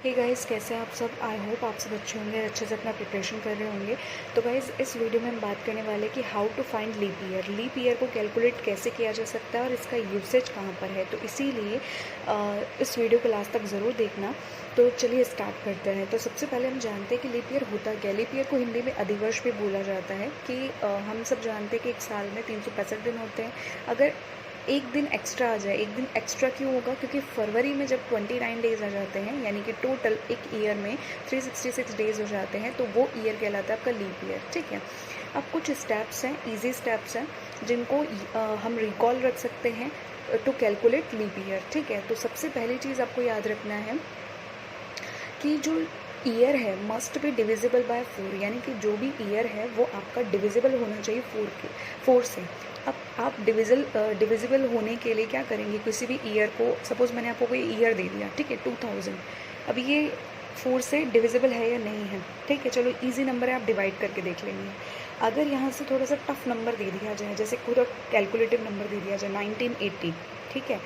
Hey guys, कैसे हैं आप सब। आई होप आप सब अच्छे होंगे, अच्छे से अपना प्रिपरेशन कर रहे होंगे। तो गाइस, इस वीडियो में हम बात करने वाले कि how to find leap year. Leap year को कैलकुलेट कैसे किया जा सकता है और इसका यूसेज कहाँ पर है। तो इसीलिए इस वीडियो को लास्ट तक ज़रूर देखना। तो चलिए स्टार्ट करते हैं। तो सबसे पहले हम जानते हैं कि लीप ईयर होता क्या है। लीप ईयर को हिंदी में अधिवर्ष भी बोला जाता है कि हम सब जानते हैं कि एक साल में 365 दिन होते हैं। अगर एक दिन एक्स्ट्रा आ जाए, एक दिन एक्स्ट्रा क्यों होगा, क्योंकि फरवरी में जब 29 डेज़ आ जाते हैं, यानी कि टोटल एक ईयर में 366 डेज़ हो जाते हैं, तो वो ईयर कहलाता है आपका लीप ईयर। ठीक है। अब कुछ स्टेप्स हैं, इजी स्टेप्स हैं, जिनको हम रिकॉल रख सकते हैं टू कैलकुलेट लीप ईयर। ठीक है। तो सबसे पहली चीज़ आपको याद रखना है कि जो ईयर है मस्ट बी डिविजिबल बाय 4, यानी कि जो भी ईयर है वो आपका डिविजिबल होना चाहिए 4 से। अब आप डिविजिबल होने के लिए क्या करेंगे, किसी भी ईयर को, सपोज़ मैंने आपको कोई ईयर दे दिया, ठीक है, 2000। अब ये 4 से डिविजिबल है या नहीं है। ठीक है, चलो इजी नंबर है, आप डिवाइड करके देख लेंगे। अगर यहाँ से थोड़ा सा टफ नंबर दे दिया जाए, जैसे पूरा कैलकुलेटिव नंबर दे दिया जाए 1980, ठीक है,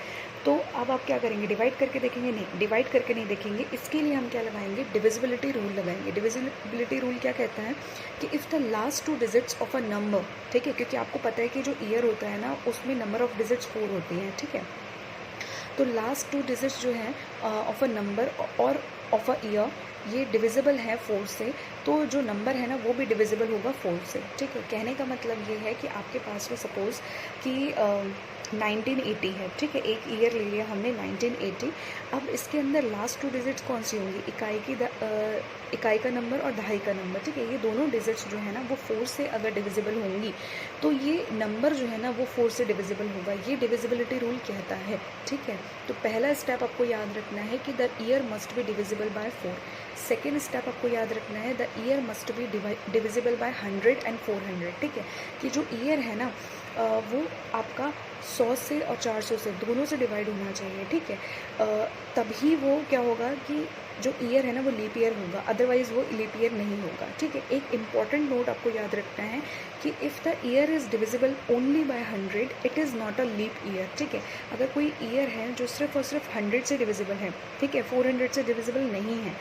तो अब आप क्या करेंगे, डिवाइड करके देखेंगे? नहीं, डिवाइड करके नहीं देखेंगे। इसके लिए हम क्या लगाएंगे, डिविजिबिलिटी रूल लगाएंगे। डिविजिबिलिटी रूल क्या कहता है कि if the last 2 digits of a number, ठीक है, क्योंकि आपको पता है कि जो ईयर होता है ना, उसमें नंबर ऑफ डिजिट्स 4 होती हैं। ठीक है, तो लास्ट 2 डिजिट्स जो हैं ऑफ अ नंबर और ऑफ अ ईयर, ये डिविजिबल है 4 से, तो जो नंबर है ना वो भी डिविजिबल होगा 4 से। ठीक है, कहने का मतलब ये है कि आपके पास में सपोज़ कि 1980 है। ठीक है, एक ईयर ले लिया हमने 1980। अब इसके अंदर लास्ट 2 डिजिट्स कौन सी होंगी, इकाई का नंबर और दहाई का नंबर। ठीक है, ये दोनों डिजिट्स जो है ना वो 4 से अगर डिविजिबल होंगी तो ये नंबर जो है ना वो 4 से डिविजिबल होगा। ये डिविजिबिलिटी रूल कहता है। ठीक है, तो पहला स्टेप आपको याद रखना है कि the year must be divisible by 4। Second step आपको याद रखना है the year must be divisible by 100 and 400। ठीक है, कि जो ईयर है ना वो आपका 100 से और 400 से दोनों से डिवाइड होना चाहिए। ठीक है, तभी वो क्या होगा कि जो ईयर है ना वो लीप ईयर होगा, अदरवाइज़ वो लीप ईयर नहीं होगा। ठीक है, एक इम्पॉर्टेंट नोट आपको याद रखना है कि if the year is divisible only by 100, it is not a leap year. ठीक है, अगर कोई ईयर है जो सिर्फ और सिर्फ 100 से डिविजिबल है, ठीक है, 400 से डिविजिबल नहीं है,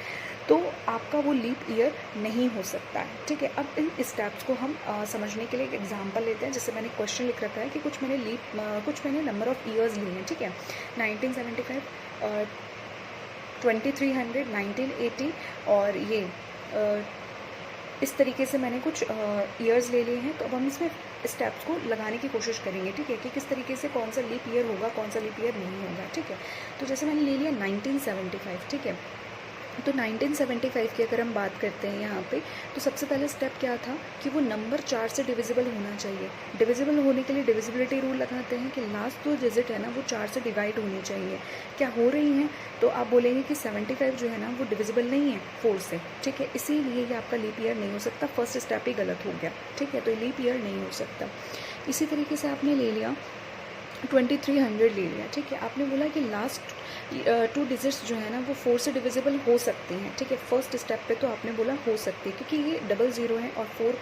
तो आपका वो लीप ईयर नहीं हो सकता है। ठीक है, अब इन स्टेप्स को हम समझने के लिए एक एग्जांपल लेते हैं। जैसे मैंने क्वेश्चन लिख रखा है कि कुछ मैंने नंबर ऑफ़ ईयर्स लिए हैं। ठीक है, 1975, 2300, 1980 और ये इस तरीके से मैंने कुछ ईयर्स ले लिए हैं। तो अब हम इसमें स्टेप्स को लगाने की कोशिश करेंगे। ठीक है, कि किस तरीके से कौन सा लीप ईयर होगा, कौन सा लीप ईयर नहीं होगा। ठीक है, तो जैसे मैंने ले लिया 1975। ठीक है, तो 1975 की अगर हम बात करते हैं यहाँ पे, तो सबसे पहले स्टेप क्या था कि वो नंबर 4 से डिविजिबल होना चाहिए। डिविजिबल होने के लिए डिविजिबिलिटी रूल लगाते हैं कि लास्ट 2 डिजिट है ना वो 4 से डिवाइड होनी चाहिए। क्या हो रही हैं, तो आप बोलेंगे कि 75 जो है ना वो डिविजिबल नहीं है 4 से। ठीक है, इसीलिए ये आपका लीप ईयर नहीं हो सकता। फर्स्ट स्टेप ही गलत हो गया। ठीक है, तो लीप ईयर नहीं हो सकता। इसी तरीके से आपने ले लिया 2300 ले लिया। ठीक है, आपने बोला कि लास्ट 2 डिजिट्स जो है ना वो 4 से डिविजिबल हो सकते हैं। ठीक है, फर्स्ट स्टेप पे तो आपने बोला हो सकते हैं, क्योंकि ये 00 है और 4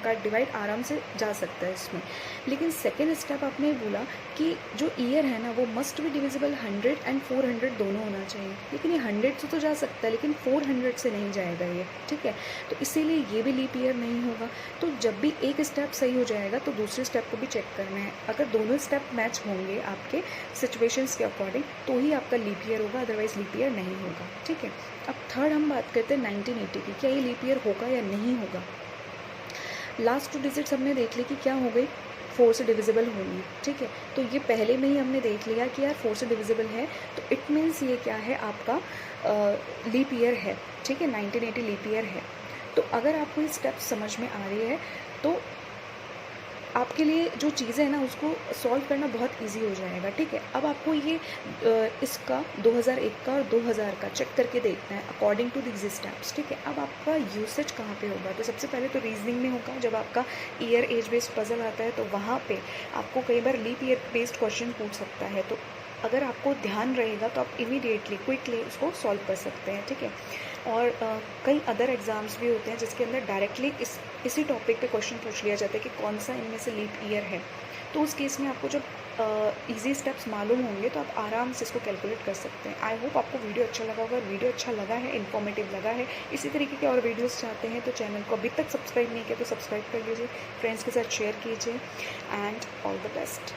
का डिवाइड आराम से जा सकता है इसमें। लेकिन सेकेंड स्टेप आपने बोला कि जो ईयर है ना वो मस्ट भी डिविजिबल 100 एंड 400 दोनों होना चाहिए। लेकिन ये 100 से तो जा सकता है, लेकिन 400 से नहीं जाएगा ये। ठीक है, तो इसीलिए ये भी लीप ईयर नहीं होगा। तो जब भी एक स्टेप सही हो जाएगा तो दूसरे स्टेप को भी चेक करना है। अगर दोनों स्टेप मैच होंगे आपके सिचुएशंस के अकॉर्डिंग तो ही आपका लीप ईयर होगा, अदरवाइज लीप ईयर नहीं होगा। ठीक है, अब थर्ड हम बात करते हैं 1980 की। क्या ये लीप ईयर होगा या नहीं होगा। लास्ट 2 डिजिट्स हमने देख ली कि क्या हो गई, 4 से डिविजिबल होंगी। ठीक है, तो ये पहले में ही हमने देख लिया कि यार 4 से डिविजिबल है, तो इट मीन्स ये क्या है, आपका लीप ईयर है। ठीक है, 1980 लीप ईयर है। तो अगर आपको ये स्टेप समझ में आ रही है तो आपके लिए जो चीज़ें हैं ना उसको सॉल्व करना बहुत इजी हो जाएगा। ठीक है, अब आपको ये इसका 2001 का और 2000 का चेक करके देखना है अकॉर्डिंग टू दिस स्टेप्स। ठीक है, अब आपका यूसेज कहाँ पे होगा, तो सबसे पहले तो रीजनिंग में होगा। जब आपका ईयर एज बेस्ड पजल आता है तो वहाँ पे आपको कई बार लीप ईयर बेस्ड क्वेश्चन पूछ सकता है। तो अगर आपको ध्यान रहेगा तो आप इमीडिएटली क्विकली उसको सॉल्व कर सकते हैं। ठीक है, और कई अदर एग्ज़ाम्स भी होते हैं जिसके अंदर डायरेक्टली इसी टॉपिक पे क्वेश्चन पूछ लिया जाता है कि कौन सा इनमें से लीप ईयर है। तो उस केस में आपको जब ईजी स्टेप्स मालूम होंगे तो आप आराम से इसको कैलकुलेट कर सकते हैं। आई होप आपको वीडियो अच्छा लगा होगा। वीडियो अच्छा लगा है, इन्फॉर्मेटिव लगा है, इसी तरीके के और वीडियोस चाहते हैं तो चैनल को अभी तक सब्सक्राइब नहीं किया तो सब्सक्राइब कर लीजिए, फ्रेंड्स के साथ शेयर कीजिए एंड ऑल द बेस्ट।